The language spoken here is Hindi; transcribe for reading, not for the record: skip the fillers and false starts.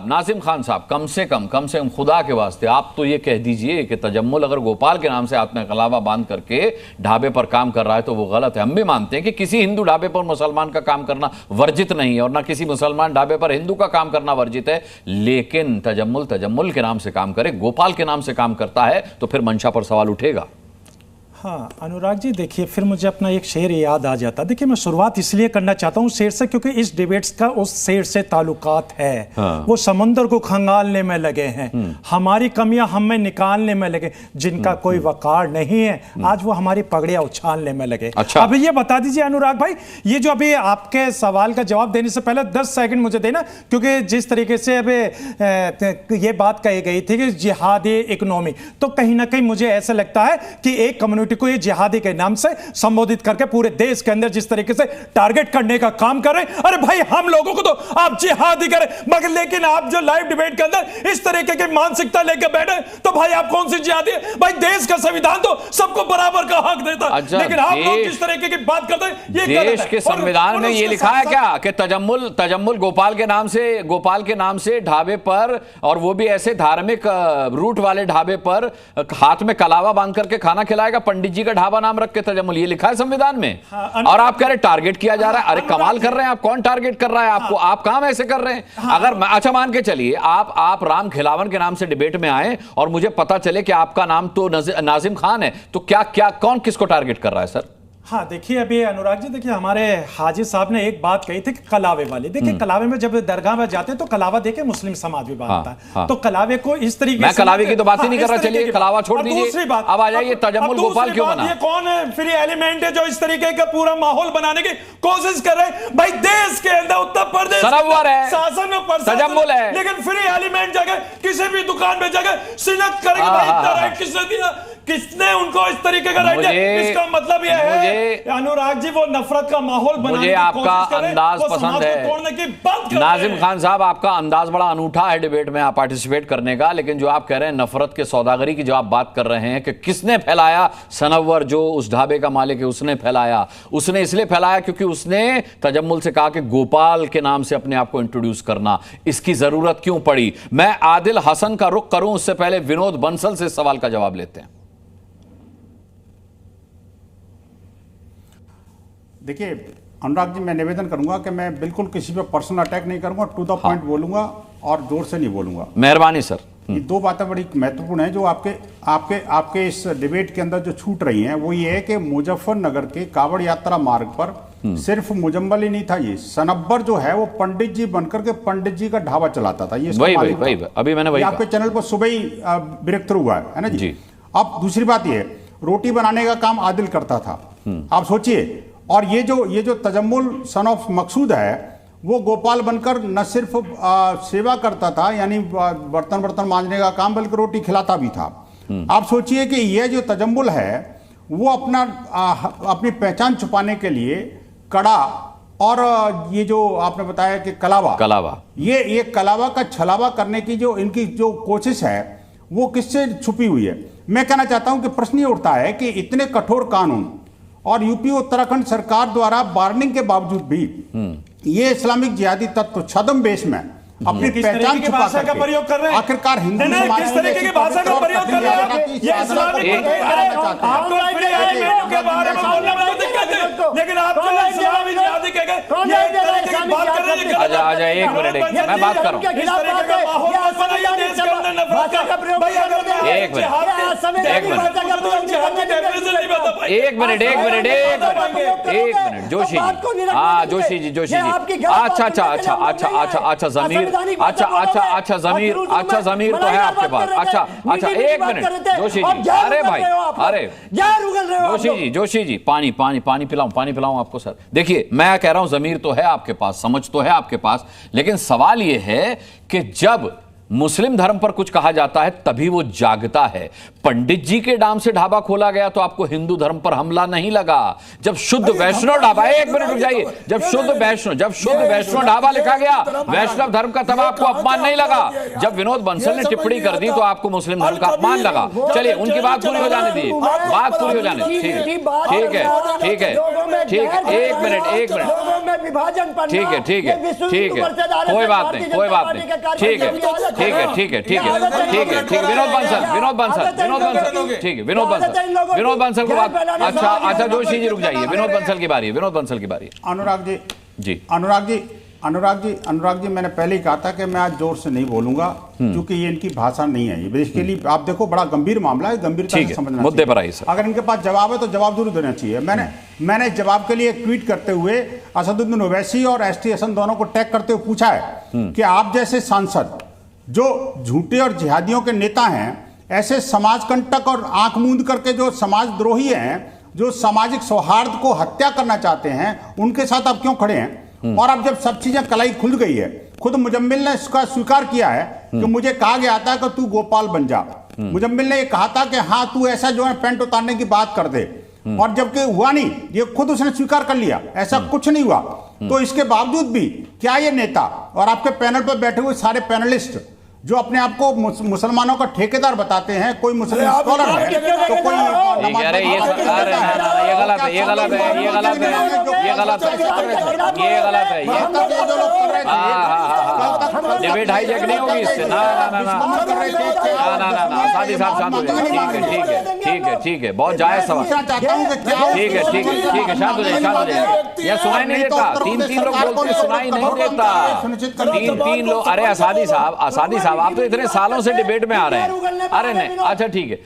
नाजिम खान साहब, कम से कम खुदा के वास्ते आप तो ये कह दीजिए कि तजम्मुल अगर गोपाल के नाम से हाथ में कलावा बांध करके ढाबे पर काम कर रहा है तो वो गलत है। हम भी मानते हैं कि किसी हिंदू ढाबे पर मुसलमान का काम करना वर्जित नहीं है और ना किसी मुसलमान ढाबे पर हिंदू का काम करना वर्जित है, लेकिन तजम्मुल के नाम से काम करे, गोपाल के नाम से काम करता है तो फिर मंशा पर सवाल उठेगा। हाँ अनुराग जी, देखिए फिर मुझे अपना एक शेर याद आ जाता। देखिए मैं शुरुआत इसलिए करना चाहता हूँ शेर से क्योंकि इस डिबेट्स का उस शेर से ताल्लुकात है। हाँ। वो समंदर को खंगालने में लगे हैं, हमारी कमियां हमें निकालने में लगे, जिनका कोई वकार नहीं है आज वो हमारी पगड़ियां उछालने में लगे। अच्छा। अभी ये बता दीजिए अनुराग भाई, ये जो अभी आपके सवाल का जवाब देने से पहले 10 सेकंड मुझे देना, क्योंकि जिस तरीके से अभी ये बात कही गई थी कि जिहादी इकोनॉमी, तो कहीं ना कहीं मुझे ऐसा लगता है कि एक कम्युनिटी को ये जिहादी के नाम से संबोधित करके पूरे देश के अंदर जिस तरीके से टारगेट करने का काम कर रहे हैं, अरे भाई हम लोगों को तो आप जिहादी करें, मगर लेकिन आप जो लाइव डिबेट के अंदर इस तरीके की मानसिकता लेकर बैठे तो भाई आप कौन सी जिहादी है? भाई देश का संविधान तो सबको बराबर का हक देता है, लेकिन आप लोग जिस तरीके की बात करते हैं ये देश के संविधान में ये लिखा है क्या कि तजम्मुल गोपाल के नाम से ढाबे पर, और वो भी ऐसे धार्मिक रूट वाले ढाबे पर हाथ में कलावा बांध करके खाना खिलाएगा? पंडित जी का ढाबा नाम रख के तजम्मुल, ये लिखा है संविधान में। और आप कह रहे टारगेट किया जा रहा है। अरे कमाल कर रहे हैं आप, कौन टारगेट कर रहा है आपको? आप काम ऐसे कर रहे हैं। अगर अच्छा मान के चलिए आप राम खिलावन के नाम से डिबेट में आए और मुझे पता चले कि आपका नाम तो नाजिम खान है, तो क्या कौन किसको टारगेट कर रहा है सर? हाँ देखिए अभी अनुराग जी, देखिए हमारे हाजी साहब ने एक बात कही थी कि कलावे वाली, देखिए कलावे में जब दरगाह में जाते हैं तो कलावा देके मुस्लिम समाज भी बांधता है। तो कलावे को इस तरीके मैं कलावे की तो बात ही नहीं कर रहा, चलिए कलावा छोड़ दीजिए। दूसरी बात, अब आ जाइए तजम्मुल गोपाल क्यों बना? ये कौन है फ्री एलिमेंट है जो इस तरीके का पूरा माहौल बनाने की कोशिश कर रहे हैं? भाई देश के अंदर उत्तर प्रदेश है, शासन में तजम्मुल है, लेकिन फ्री एलिमेंट जगह किसी भी दुकान में जगह शिनख्त करेंगे। भाई किसने दिया? किसने उनको इस तरीके का राइट है? इसका मतलब यह है अनुराग जी वो नफरत का माहौल बनाने मुझे आपका अंदाज पसंद है। नाजिम खान साहब आपका अंदाज बड़ा अनूठा है डिबेट में आप पार्टिसिपेट करने का, लेकिन जो आप कह रहे हैं नफरत के सौदागरी की जो आप बात कर रहे हैं कि किसने फैलाया, सनव्वर जो उस ढाबे का मालिक है उसने फैलाया। उसने इसलिए फैलाया क्योंकि उसने तजम्मुल से कहा कि गोपाल के नाम से अपने आप को इंट्रोड्यूस करना, इसकी जरूरत क्यों पड़ी? मैं आदिल हसन का रुख करूं उससे पहले विनोद बंसल से इस सवाल का जवाब लेते हैं। देखिए अनुराग जी, मैं निवेदन करूंगा कि मैं बिल्कुल किसी पे पर्सनल अटैक नहीं करूंगा, टू द पॉइंट बोलूंगा और जोर से नहीं बोलूंगा। मेहरबानी सर। ये दो बातें बड़ी महत्वपूर्ण हैं जो आपके इस डिबेट के अंदर जो छूट रही हैं, वो ये है कि मुजफ्फरनगर के कावड़ यात्रा मार्ग पर सिर्फ मुजम्मल ही नहीं था, ये सनब्बर जो है वो पंडित जी बनकर के पंडित जी का ढाबा चलाता था। ये अभी मैंने वही आपके चैनल पर सुबह ही ब्रेक थ्रू हुआ है ना जी। अब दूसरी बात ये, रोटी बनाने का काम आदिल करता था, आप सोचिए। और ये जो तजम्मुल सन ऑफ मकसूद है वो गोपाल बनकर न सिर्फ सेवा करता था, यानी बर्तन मांजने का काम, बल्कि रोटी खिलाता भी था। आप सोचिए कि ये जो तजम्मुल है वो अपनी पहचान छुपाने के लिए कड़ा और ये जो आपने बताया कि कलावा ये कलावा का छलावा करने की जो इनकी जो कोशिश है वो किससे छुपी हुई है? मैं कहना चाहता हूं कि प्रश्न ये उठता है कि इतने कठोर कानून और यूपी उत्तराखंड सरकार द्वारा वार्निंग के बावजूद भी ये इस्लामिक जिहादी तत्व छद्म बेस में अपनी पहचान की भाषा का प्रयोग कर रहे हैं। आखिरकार हिंदू समाज किस तरीके की भाषा का प्रयोग कर रहे हैं? ये इस्लामिक के बारे में बोलने में दिक्कत है, लेकिन आप जो इस्लामी जिहादी कह गए ये एक तरीके की बात कर रहे हैं। आजा एक मिनट, मैं बात कर रहा हूं। इस तरीके का माहौल बनाइए देश के अंदर नफरत का प्रयोग। भाई अगर एक मिनट जोशी जी अच्छा जमीर तो है आपके पास। अच्छा एक मिनट जोशी जी, अरे भाई अरे जोशी जी पानी पिलाऊं आपको सर? देखिए मैं कह रहा हूं जमीर तो है आपके पास, समझ तो है आपके पास, लेकिन सवाल यह है कि जब मुस्लिम धर्म पर कुछ कहा जाता है तभी वो जागता है। पंडित जी के नाम से ढाबा खोला गया तो आपको हिंदू धर्म पर हमला नहीं लगा। जब शुद्ध वैष्णव ढाबा, एक मिनट रुक जाइए, जब शुद्ध वैष्णव ढाबा लिखा गया वैष्णव धर्म का, तब आपको अपमान नहीं लगा। जब विनोद बंसल ने टिप्पणी कर दी तो आपको मुस्लिम धर्म का अपमान लगा। चलिए उनकी बात पूरी हो जाने दीजिए, बात पूरी हो जाने दीजिए। ठीक है, एक मिनट, ठीक है, कोई बात नहीं, ठीक है, विनोद बंसल, ठीक है, विनोद बंसल को बात। अच्छा जोशी जी रुक जाइए, विनोद बंसल की बारी है। अनुराग जी, मैंने पहले ही कहा था कि मैं आज जोर से नहीं बोलूंगा क्योंकि ये इनकी भाषा नहीं है। ये बेसिकली आप देखो बड़ा गंभीर मामला है, गंभीरता से समझना मुद्दे पर आइए सर। अगर इनके पास जवाब है तो जवाब जरूर देना चाहिए। मैंने इस जवाब के लिए एक ट्वीट करते हुए असदुद्दीन ओवैसी और एसटी हसन दोनों को टैग करते हुए पूछा है कि आप जैसे सांसद जो झूठे और जिहादियों के नेता हैं, ऐसे समाज कंटक और आंख मूंद करके जो समाजद्रोही हैं, जो सामाजिक सौहार्द को हत्या करना चाहते हैं, उनके साथ आप क्यों खड़े हैं? और अब जब सब चीजें कलाई खुल गई है, खुद मुजम्मिल ने इसका स्वीकार किया है कि मुझे कहा गया था कि तू गोपाल बन जा। मुजम्मिल ने ये कहा था कि हाँ तू ऐसा जो है पैंट उतारने की बात कर दे, और जबकि हुआ नहीं, ये खुद उसने स्वीकार कर लिया, ऐसा कुछ नहीं हुआ। तो इसके बावजूद भी क्या ये नेता और आपके पैनल पर बैठे हुए सारे पैनलिस्ट जो अपने आप को मुसलमानों का ठेकेदार बताते हैं, कोई मुस्लिम स्कॉलर है तो कोई ये गलत है, ये गलत है। डिबेट हाईजैक नहीं होगी इससे। ना सादी साहब शांत हो जाइए। ठीक है, बहुत जायज सवाल। ठीक है, शांत हो जाइए। यह सुनाई नहीं देता, तीन लोग बोलते सुनाई नहीं देता, तीन लोग। अरे आसादी साहब, आप तो इतने सालों से डिबेट में आ रहे हैं। अरे नहीं, अच्छा ठीक है।